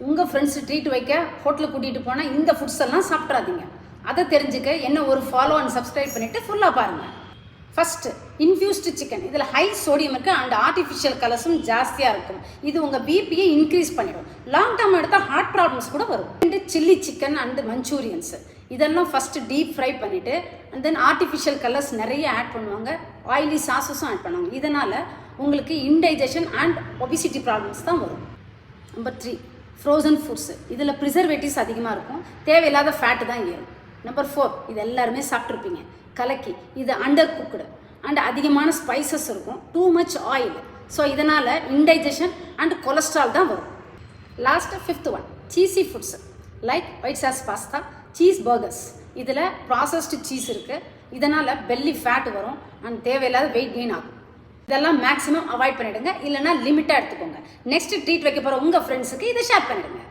உங்கள் friends treat வைக்க ஹோட்டலுக்கு கூட்டிகிட்டு போனால் இந்த ஃபுட்ஸ் எல்லாம் சாப்பிட்றாதீங்க. அதை தெரிஞ்சுக்க என்ன ஒரு ஃபாலோ அண்ட் சப்ஸ்கிரைப் பண்ணிவிட்டு ஃபுல்லாக பாருங்கள். First infused chicken. இதில் ஹை சோடியம் இருக்குது அண்ட் ஆர்டிஃபிஷியல் கலர்ஸும் ஜாஸ்தியாக இருக்கும். இது உங்கள் பிபியை இன்க்ரீஸ் பண்ணிடும். லாங் டேர்ம் எடுத்தால் ஹார்ட் ப்ராப்ளம்ஸ் கூட வரும். அண்டு சில்லி சிக்கன் அண்டு மஞ்சூரியன்ஸு இதெல்லாம் ஃபஸ்ட்டு டீப் ஃப்ரை பண்ணிவிட்டு அண்ட் தென் ஆர்டிஃபிஷியல் கலர்ஸ் நிறைய ஆட் பண்ணுவாங்க. ஆயிலி சாஸஸும் ஆட் பண்ணுவாங்க. இதனால் உங்களுக்கு இன்டைஜஷன் அண்ட் ஒபிசிட்டி ப்ராப்ளம்ஸ் தான் வரும். Number 3 frozen foods. இதில் ப்ரிசர்வேட்டிவ்ஸ் அதிகமாக இருக்கும். தேவையில்லாத ஃபேட்டு தான் ஏறும். நம்பர் 4 இது எல்லாருமே சாப்பிட்ருப்பீங்க, கலக்கி. இது அண்டர் குக்குடு அண்ட் அதிகமான ஸ்பைசஸ் இருக்கும். Too much oil. ஸோ இதனால் இன்டைஜஷன் அண்ட் கொலஸ்ட்ரால் தான் வரும். Last 5th one cheesy foods like white sauce pasta, cheese burgers. இதில் ப்ராசஸ்டு சீஸ் இருக்குது. இதனால் பெல்லி ஃபேட் வரும் அண்ட் தேவையில்லாத வெயிட் கெயின் ஆகும். இதெல்லாம் மேக்ஸிமம் அவாய்ட் பண்ணிவிடுங்க. இல்லைனா லிமிட்டாக எடுத்துக்கோங்க. நெக்ஸ்ட் ட்ரீட் வைக்க போகிற உங்கள் ஃப்ரெண்ட்ஸுக்கு இதை ஷேர் பண்ணிவிடுங்க.